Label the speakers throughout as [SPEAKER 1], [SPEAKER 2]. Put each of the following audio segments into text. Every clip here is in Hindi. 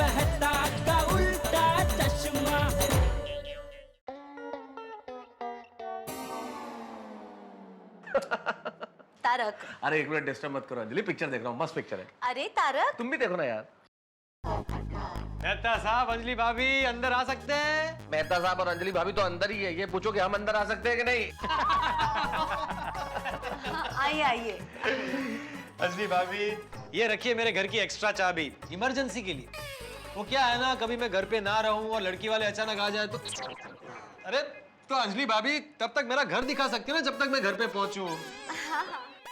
[SPEAKER 1] कहता का उल्टा चश्मा।
[SPEAKER 2] तारक,
[SPEAKER 3] अरे एक मिनट डिस्टर्ब मत करो अंजलि, पिक्चर देख रहा हूँ, मस्त पिक्चर है।
[SPEAKER 2] अरे तारक,
[SPEAKER 3] तुम भी देखो ना यार।
[SPEAKER 4] मेहता साहब, अंजलि भाभी अंदर आ सकते हैं?
[SPEAKER 3] मेहता साहब और अंजलि भाभी तो अंदर ही है, ये पूछो कि हम अंदर आ सकते हैं कि नहीं।
[SPEAKER 2] आइए आइए।
[SPEAKER 4] अंजलि भाभी, ये रखिए मेरे घर की एक्स्ट्रा चाबी, इमरजेंसी के लिए। वो क्या है ना, कभी मैं घर पे ना रहूं और लड़की वाले अचानक आ जाए तो। अरे तो अंजलि भाभी तब तक मेरा घर दिखा सकती है ना, जब तक मैं घर पे पहुंचूं।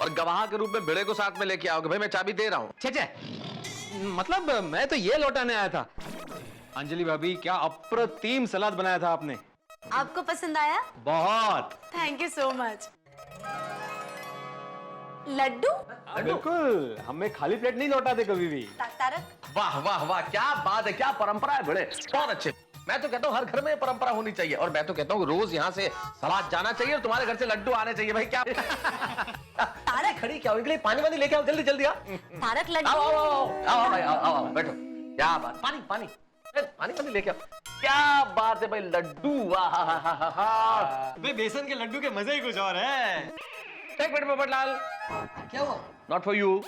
[SPEAKER 3] और गवाह के रूप में भिड़े को साथ में लेके आओगे, भाई मैं चाबी दे रहा हूँ।
[SPEAKER 4] छे, मतलब मैं तो ये लौटाने आया था। अंजलि भाभी, क्या अप्रतिम सलाद बनाया था आपने।
[SPEAKER 2] आपको पसंद आया?
[SPEAKER 4] बहुत।
[SPEAKER 2] Thank you so much. लड्डू?
[SPEAKER 4] बिल्कुल, हमें खाली प्लेट नहीं लौटाते कभी भी।
[SPEAKER 2] तारक,
[SPEAKER 3] वाह वाह वाह, क्या बात है, क्या परंपरा है भिड़े, बहुत अच्छे। मैं तो कहता हूँ हर घर में ये परंपरा होनी चाहिए, और मैं तो कहता हूँ रोज यहाँ से सलाद जाना चाहिए और तुम्हारे घर से लड्डू आने चाहिए। भाई क्या
[SPEAKER 2] तारक,
[SPEAKER 3] खड़ी क्या हो, इनके लिए पानी वानी लेके आओ, जल्दी जल्दी।
[SPEAKER 2] तारक लड्डू।
[SPEAKER 3] आओ आओ आओ आओ भाई, आओ बैठो। क्या बात, पानी पानी पानी पानी लेके आओ। क्या बात है भाई, लड्डू, वाह।
[SPEAKER 4] बेसन के लड्डू के मजे ही कुछ और है।
[SPEAKER 3] एक मिनट पोपटलाल,
[SPEAKER 4] क्या हुआ?
[SPEAKER 3] Not for you.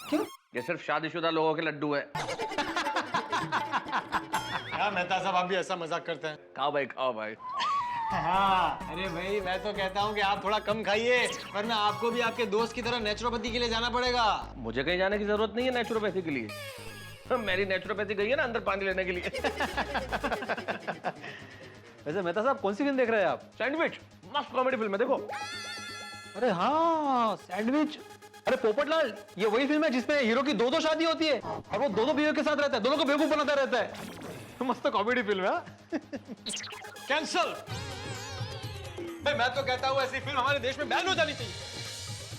[SPEAKER 4] क्यों?
[SPEAKER 3] ये सिर्फ शादीशुदा लोगों के लड्डू है।
[SPEAKER 4] क्या मेहता साहब, आप भी ऐसा मजाक करते हैं?
[SPEAKER 3] खाओ भाई, खाओ भाई।
[SPEAKER 4] हाँ, अरे भाई मैं तो कहता हूँ कि आप थोड़ा कम खाइए, वरना आपको भी आपके दोस्त की तरह नेचुरोपैथी के लिए जाना पड़ेगा।
[SPEAKER 3] मुझे कहीं जाने की जरूरत नहीं है नेचुरोपैथी के लिए, मेरी नेचुरोपैथी गई है ना अंदर पानी लेने के लिए।
[SPEAKER 4] वैसे मेहता साहब, कौन सी फिल्म देख रहे हैं आप?
[SPEAKER 3] सैंडविच, मस्त कॉमेडी फिल्म है, देखो।
[SPEAKER 4] अरे हाँ, सैंडविच। अरे पोपटलाल, ये वही फिल्म है जिसमें हीरो की दो शादी होती है और वो दो बीवियों के साथ रहता है, दोनों को बेवकूफ बनाता रहता है। मस्त कॉमेडी फिल्म है। कैंसल। मैं तो कहता हूँ ऐसी फिल्म हमारे देश में बैन हो जानी चाहिए,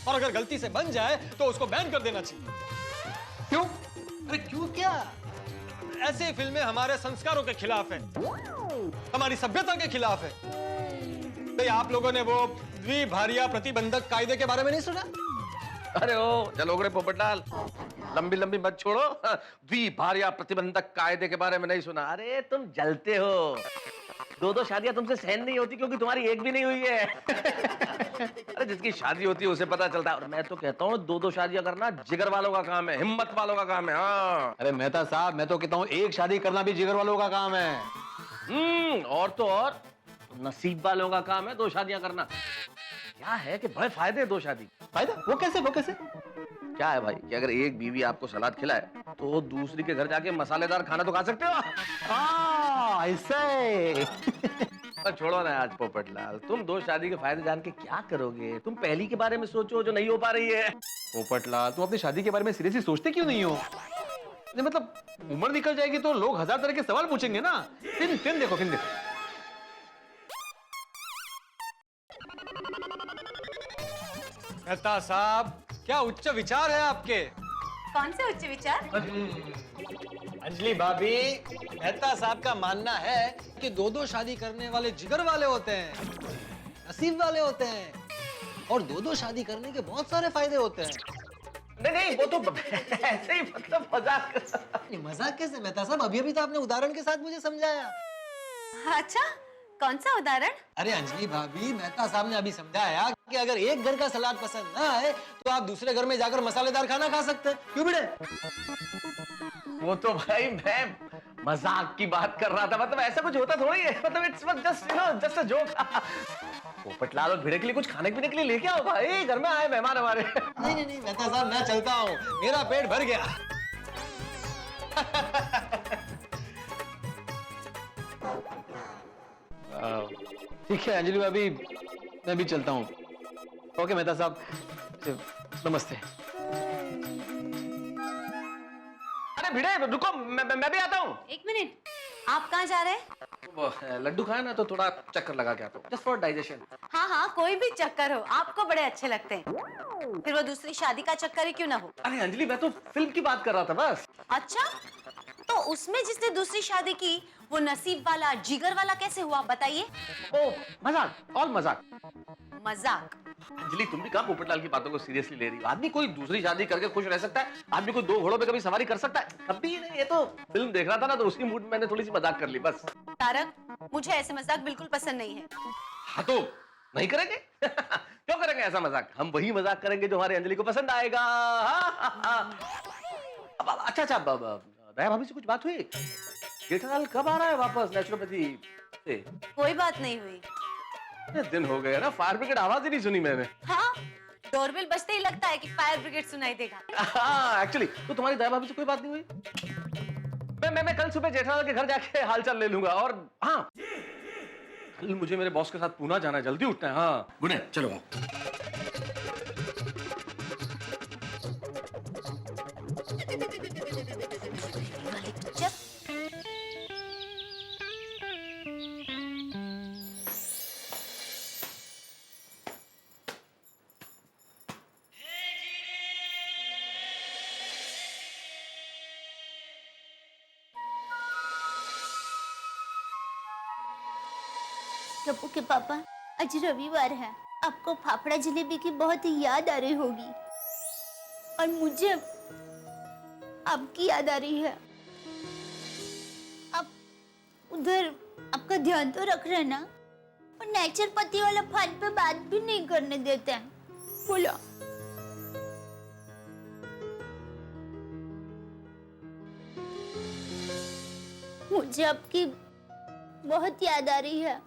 [SPEAKER 4] और अगर गलती से बन जाए तो उसको बैन कर देना चाहिए। क्यों? अरे क्यों क्या? ऐसी फिल्में हमारे संस्कारों के खिलाफ है, हमारी सभ्यता के खिलाफ है। भाई आप लोगों ने वो द्विभारिया प्रतिबंधक कायदे के बारे में नहीं सुना?
[SPEAKER 3] अरे ओ जलोगड़े पोपटलाल, लंबी लंबी मत छोड़ो। द्विभारिया प्रतिबंधक कायदे के बारे में नहीं सुना? अरे तुम जलते हो, दो शादियां तुमसे सहन नहीं होती क्योंकि तुम्हारी एक भी नहीं हुई है। अरे जिसकी शादी होती है उसे पता चलता है, और मैं तो कहता हूँ दो शादियां करना जिगर वालों का काम है, हिम्मत वालों का काम है। हाँ
[SPEAKER 4] अरे मेहता साहब, मैं तो कहता हूँ एक शादी करना भी जिगर वालों का काम है।
[SPEAKER 3] और तो और नसीब वालों का काम है दो शादियां करना। क्या है कि बड़े फायदे दो शादी।
[SPEAKER 4] फायदा? वो कैसे?
[SPEAKER 3] क्या है भाई कि अगर एक बीवी आपको सलाद खिलाए तो दूसरी के घर जाके मसालेदार खाना तो खा सकते हो।
[SPEAKER 4] ऐसे।
[SPEAKER 3] पर छोड़ो ना आज पोपटलाल, तुम दो शादी के फायदे जान के क्या करोगे? तुम पहली के बारे में सोचो जो नहीं हो पा रही है।
[SPEAKER 4] पोपटलाल, तुम अपनी शादी के बारे में सीरियसली सोचते क्यों नहीं हो? मतलब उम्र निकल जाएगी तो लोग हजार तरह के सवाल पूछेंगे ना। फिल्म देखो, फिल्म देखो। मेहता साहब, क्या उच्च विचार है आपके।
[SPEAKER 2] कौन से उच्च विचार?
[SPEAKER 4] अंजलि भाभी, मेहता साहब का मानना है कि दो शादी करने वाले जिगर वाले होते हैं, नसीब वाले होते हैं, और दो शादी करने के बहुत सारे फायदे होते हैं।
[SPEAKER 3] नहीं वो तो ऐसे ही, मतलब मजाक।
[SPEAKER 4] मजाक कैसे मेहता साहब? अभी तो आपने उदाहरण के साथ मुझे समझाया।
[SPEAKER 2] अच्छा, कौन सा उदाहरण?
[SPEAKER 4] अरे अंजलि भाभी, मेहता साहब ने अभी समझाया कि अगर एक घर का सलाद पसंद ना आए तो आप दूसरे घर में जाकर मसालेदार खाना खा सकते हैं। क्यों बेटे?
[SPEAKER 3] वो तो भाई मैं मजाक की बात कर रहा था, मतलब ऐसा कुछ होता थोड़ी है, मतलब it's just a joke. Popatlal और भिड़े के लिए कुछ खाने पीने के लिए लेके आओ भाई, घर में आए मेहमान हमारे।
[SPEAKER 4] नहीं मेहता साहब, मैं चलता हूँ, मेरा पेट भर गया। ठीक है अंजलि भाभी, मैं भी चलता हूँ। ओके मेहता साहब, नमस्ते।
[SPEAKER 3] अरे भिड़े रुको, मैं भी आता हूँ।
[SPEAKER 2] एक मिनट, आप कहाँ जा रहे हैं?
[SPEAKER 3] वो लड्डू खाया ना तो थोड़ा चक्कर लगा के आता हूँ, जस्ट फॉर डाइजेशन।
[SPEAKER 2] हाँ, कोई भी चक्कर हो, आपको बड़े अच्छे लगते हैं। फिर वो दूसरी शादी का चक्कर ही क्यों ना हो?
[SPEAKER 3] अरे अंजलि, मैं तो फिल्म की बात कर रहा था बस।
[SPEAKER 2] अच्छा, तो उसमें जिसने दूसरी शादी की वो नसीब वाला जिगर वाला कैसे हुआ बताइए?
[SPEAKER 3] ओ मजाक, ऑल मजाक।
[SPEAKER 2] मजाक?
[SPEAKER 3] अंजलि तुम भी कहाँ पोपटलाल की बातों को सीरियसली ले रही हो? आदमी कोई दूसरी शादी करके खुश रह सकता है, आदमी कोई 2 घोड़ों पे कभी सवारी कर सकता है? कभी नहीं। ये तो फिल्म देख रहा था ना, तो उसी मूड में मैंने थोड़ी सी मजाक कर ली बस।
[SPEAKER 2] तारक, मुझे ऐसे मजाक बिल्कुल पसंद नहीं है।
[SPEAKER 3] हाँ तो नहीं करेंगे? क्यों करेंगे ऐसा मजाक? हम वही मजाक करेंगे जो हमारी अंजलि को पसंद आएगा। अच्छा, दया भाभी से कुछ बात हुई? जेठालाल कब आ रहा है वापस नेचुरोपैथी से?
[SPEAKER 2] कोई बात नहीं हुई।
[SPEAKER 3] इतने दिन हो गए ना, फायर ब्रिगेड आवाज ही नहीं सुनी मैंने।
[SPEAKER 2] हाँ, डोरबेल बजते ही लगता है कि फायर ब्रिगेड सुनाई देगा।
[SPEAKER 3] हाँ एक्चुअली तो तुम्हारी दया भाभी से कोई बात नहीं हुई? मैं कल सुबह जेठालाल के घर जाके हालचाल ले लूंगा। और हाँ, कल मुझे मेरे बॉस के साथ पूना जाना है, जल्दी उठना है। हाँ गुड नाइट, चलो आओ।
[SPEAKER 5] टप्पू के पापा, आज रविवार है, आपको फाफड़ा जलेबी की बहुत याद आ रही होगी और मुझे आपकी याद आ रही है। आप उधर आपका ध्यान तो रख रहे ना, और नेचरपति वाला फोन पे बात भी नहीं करने देते हैं। बोलो। मुझे आपकी बहुत याद आ रही है।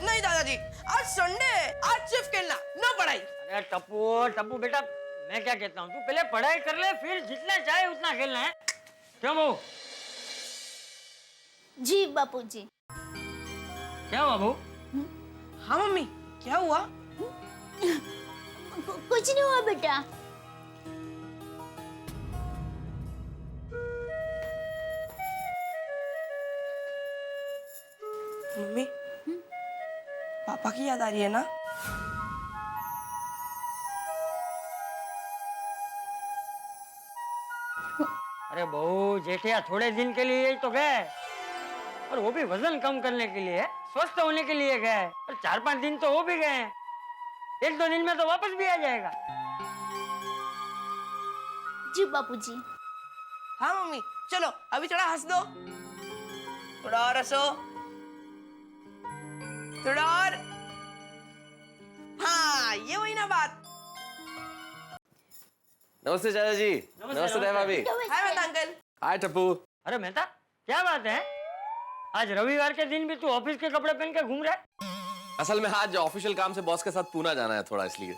[SPEAKER 6] नहीं दादाजी, आज संडे है, आज सिर्फ खेलना, ना पढ़ाई।
[SPEAKER 1] अरे टप्पू बेटा, मैं क्या कहता हूँ, तू पहले पढ़ाई कर ले, फिर जितना चाहे उतना खेलना है। क्यों बहू?
[SPEAKER 5] जी बापूजी।
[SPEAKER 1] क्या हुआ बहू?
[SPEAKER 6] हाँ मम्मी, क्या हुआ?
[SPEAKER 5] कुछ नहीं हुआ बेटा।
[SPEAKER 6] मम्मी, पापा की याद आ रही है ना?
[SPEAKER 1] अरे बहू, जेठिया थोड़े दिन के लिए ही तो गए, और वो भी वजन कम करने के लिए, स्वस्थ होने के लिए गए, और 4-5 दिन तो हो भी गए हैं। 1-2 दिन में तो वापस भी आ जाएगा।
[SPEAKER 5] जी बापूजी।
[SPEAKER 6] हाँ मम्मी, चलो अभी थोड़ा हंस दो, थोड़ा और हंसो, थोड़ा और। हाँ, ये वही ना बात।
[SPEAKER 3] नमस्ते चाचा जी। नमस्ते दया भाभी।
[SPEAKER 6] हाय मेहता अंकल।
[SPEAKER 3] हाय टप्पू।
[SPEAKER 1] अरे मेहता, क्या बात है? आज रविवार के दिन भी तू ऑफिस के कपड़े पहन के घूम रहा है?
[SPEAKER 3] असल में आज ऑफिशियल काम से बॉस के साथ पूना जाना है थोड़ा, इसलिए।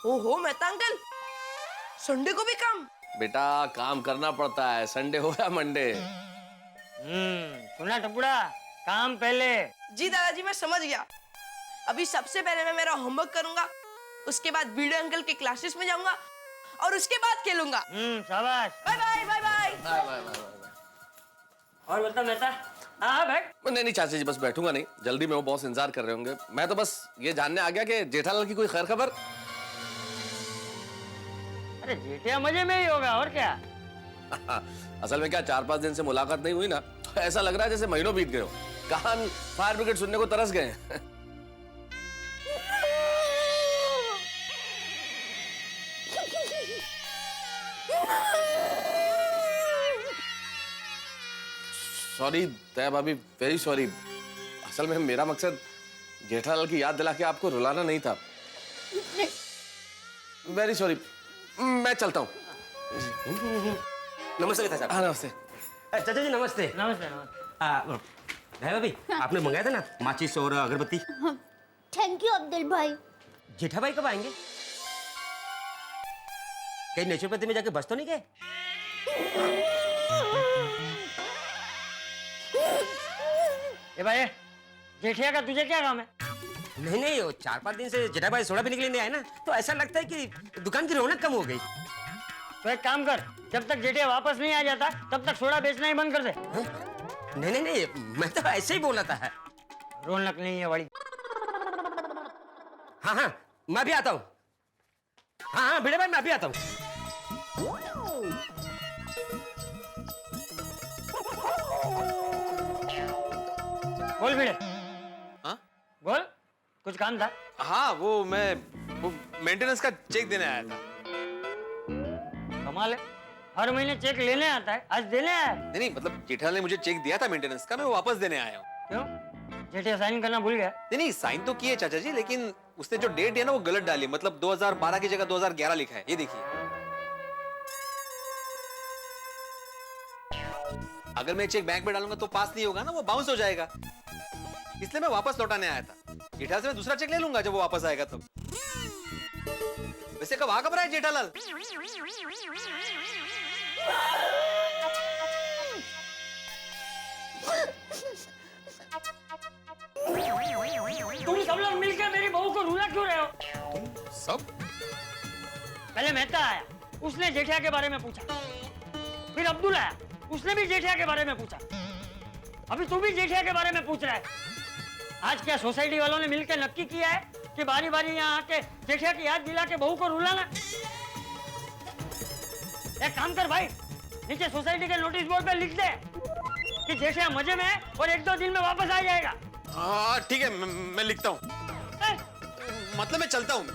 [SPEAKER 6] ओहो मेहता अंकल, संडे को भी काम?
[SPEAKER 3] बेटा काम करना पड़ता है, संडे हो या मंडे।
[SPEAKER 1] सुना टपुड़ा, काम पहले।
[SPEAKER 6] जी दादाजी, मैं समझ गया। अभी सबसे पहले मैं मेरा होमवर्क करूंगा, उसके बाद वीडियो अंकल के क्लासेस में जाऊंगा, और उसके बाद खेलूंगा।
[SPEAKER 1] शाबाश।
[SPEAKER 6] Bye bye bye bye.
[SPEAKER 3] Bye bye bye.
[SPEAKER 1] और बता मेहता। हाँ बैठ।
[SPEAKER 3] नहीं चाचा जी, बस बैठूंगा नहीं, जल्दी में वो बॉस इंतजार कर रहे होंगे। मैं तो बस ये जानने आ गया कि जेठालाल की कोई खैर खबर।
[SPEAKER 1] अरे जेठिया मजे में ही होगा, और क्या।
[SPEAKER 3] असल में क्या 4-5 दिन से मुलाकात नहीं हुई ना, तो ऐसा लग रहा है जैसे महीनों बीत गए हो। कान फायर ब्रिगेड सुनने को तरस गए। सॉरी दया भाभी, वेरी सॉरी। असल में मेरा मकसद जेठालाल की याद दिला के आपको रुलाना नहीं था। वेरी सॉरी, मैं चलता हूँ।
[SPEAKER 7] नमस्ते साहब।
[SPEAKER 3] हाँ नमस्ते।
[SPEAKER 7] चाचा जी नमस्ते।
[SPEAKER 1] नमस्ते नमस्ते।
[SPEAKER 7] भाई भाभी, आपने मंगाया था ना माचिस और अगरबत्ती?
[SPEAKER 5] थैंक यू अब्दुल भाई।
[SPEAKER 7] जेठा भाई कब आएंगे? कहीं नेचुरोपैथी में जाके बस तो नहीं गए?
[SPEAKER 1] ए भाई, जेठिया का तुझे क्या काम है?
[SPEAKER 7] नहीं, वो 4-5 दिन से जेठा भाई सोडा पीने के लिए नहीं आए ना, तो ऐसा लगता है कि दुकान की रौनक कम हो गई।
[SPEAKER 1] तो एक काम कर, जब तक जेठिया वापस नहीं आ जाता तब तक सोडा बेचना ही बंद कर दे।
[SPEAKER 7] नहीं, मैं तो ऐसे ही बोला था।
[SPEAKER 1] रौनक नहीं है बड़ी।
[SPEAKER 7] हाँ, मैं भी आता हूँ। हाँ भिड़े भाई, मैं भी आता हूँ।
[SPEAKER 1] बोल भिड़े,
[SPEAKER 8] हाँ
[SPEAKER 1] बोल, कुछ काम था?
[SPEAKER 8] हाँ वो मेंटेनेंस का चेक देने आया था।
[SPEAKER 1] कमाल है, हर महीने चेक लेने आता है, आज देने आया है।
[SPEAKER 8] नहीं मतलब जेठालाल ने मुझे चेक दिया था मेंटेनेंस का, मैं वो वापस देने आया हूँ।
[SPEAKER 1] क्यों? जेठिया साइन करना भूल गया?
[SPEAKER 8] नहीं साइन तो किए चाचा जी, लेकिन उसने जो डेट है ना वो गलत डाली, मतलब 2012 की जगह 2011 लिखा है, ये देखिए। अगर मैं चेक बैंक में डालूंगा तो पास नहीं होगा ना, वो बाउंस हो जाएगा, इसलिए मैं वापस लौटाने आया था। जेठालाल से मैं दूसरा चेक ले लूंगा जब वो वापस आएगा तब। वैसे कब रहा है जेठालाल?
[SPEAKER 1] तुम सब लोग मिलकर मेरी बहू को रूला क्यों रहे हो?
[SPEAKER 8] सब?
[SPEAKER 1] पहले मेहता आया, उसने जेठिया के बारे में पूछा, फिर अब्दुल आया, उसने भी जेठिया के बारे में पूछा, अभी तू भी जेठिया के बारे में पूछ रहा है। आज क्या सोसाइटी वालों ने मिलकर नक्की किया है कि बारी बारी यहाँ आके जेठिया की याद दिला के बहू को रुलाना? एक काम कर भाई, नीचे सोसाइटी के नोटिस बोर्ड पे लिख दे कि जेठिया मजे में है और 1-2 दिन में वापस आ जाएगा।
[SPEAKER 8] हाँ ठीक है, मैं लिखता हूँ। मतलब मैं चलता हूँ,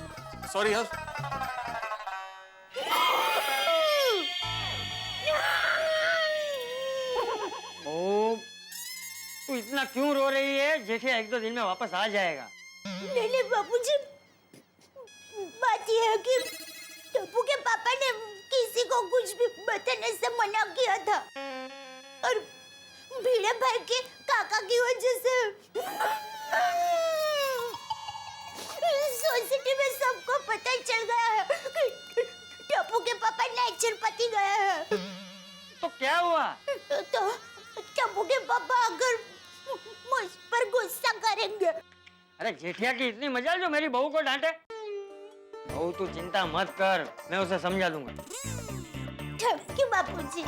[SPEAKER 8] सॉरी यार।
[SPEAKER 1] ओ, तू इतना क्यों रो रही है? जेठिया 1-2 दिन में वापस आ जाएगा।
[SPEAKER 5] नहीं बाबूजी, बात यह है कि टप्पू के पापा ने किसी को कुछ भी बताने से मना किया था और भिड़े भाई के काका की वजह से सोसाइटी में सबको पता चल गया है कि टप्पू के पापा नेचुरोपैथी गए हैं।
[SPEAKER 1] तो क्या हुआ?
[SPEAKER 5] तो टप्पू के पापा अगर मुझ पर गुस्सा करेंगे।
[SPEAKER 1] अरे जेठिया की इतनी मजाल जो मेरी बहू को डांटे? बहू तू चिंता मत कर, मैं उसे समझा दूंगा।
[SPEAKER 5] थैंक यू बापूजी।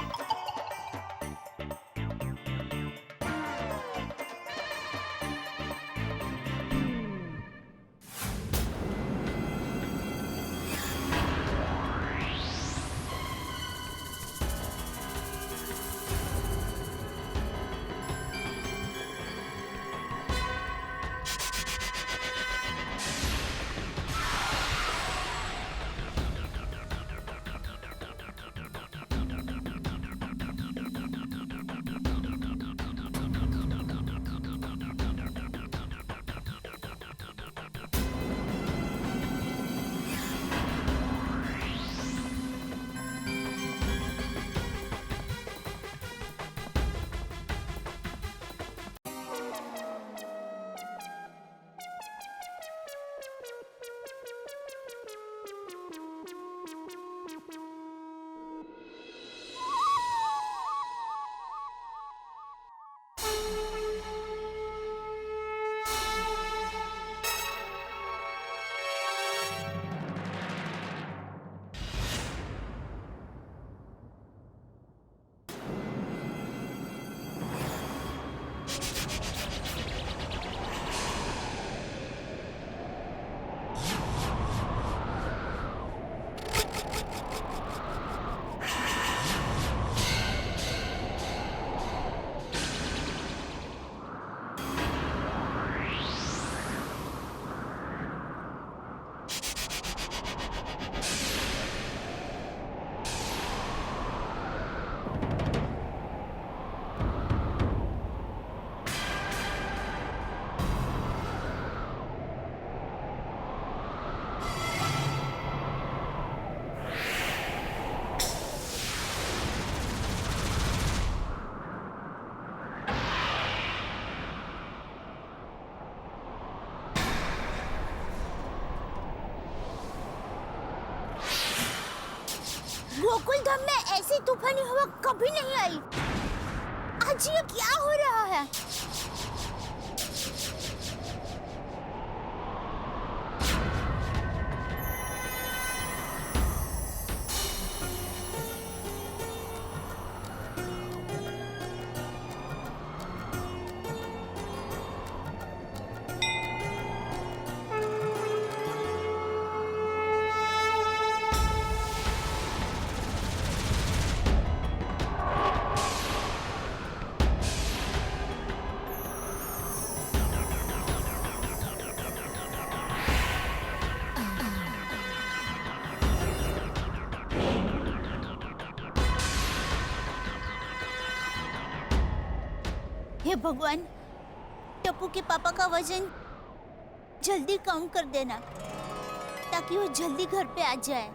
[SPEAKER 5] गोकुल धाम में ऐसी तूफानी हवा कभी नहीं आई। आज ये क्या हो रहा है? हे भगवान, टप्पू के पापा का वजन जल्दी कम कर देना ताकि वो जल्दी घर पे आ जाए।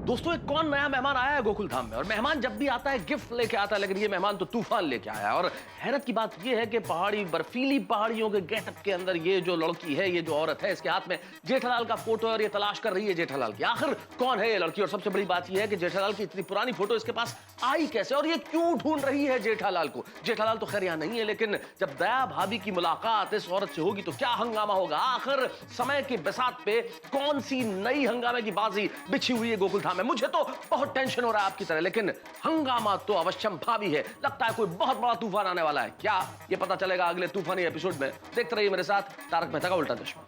[SPEAKER 3] दोस्तों, एक कौन नया मेहमान आया है गोकुल धाम में, और मेहमान जब भी आता है गिफ्ट लेके आता है, लेकिन ये मेहमान तो तूफान लेके आया है। और हैरत की बात ये है कि पहाड़ी, बर्फीली पहाड़ियों के गेटअप के अंदर ये जो लड़की है, ये जो औरत है, इसके हाथ में जेठालाल का फोटो है और ये तलाश कर रही है जेठालाल की। आखिर कौन है ये लड़की? और सबसे बड़ी बात ये है कि जेठालाल की इतनी पुरानी फोटो इसके पास आई कैसे, और ये क्यों ढूंढ रही है जेठालाल को? जेठालाल तो खैर यहाँ नहीं है, लेकिन जब दया भाभी की मुलाकात इस औरत से होगी तो क्या हंगामा होगा? आखिर समय की बिसात पे कौन सी नई हंगामे की बाजी बिछी हुई है गोकुल धाम में? मुझे तो बहुत टेंशन हो रहा है आपकी तरह, लेकिन हंगामा तो अवश्यम भावी है। लगता है कोई बहुत बड़ा तूफान आने वाला है। क्या ये पता चलेगा अगले तूफानी एपिसोड में। देखते रहिए मेरे साथ तारक मेहता का उल्टा चश्मा।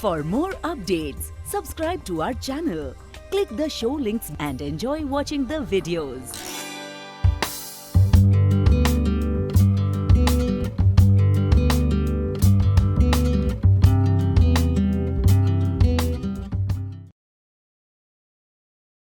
[SPEAKER 9] For more updates, subscribe to our channel, click the show links and enjoy watching the videos.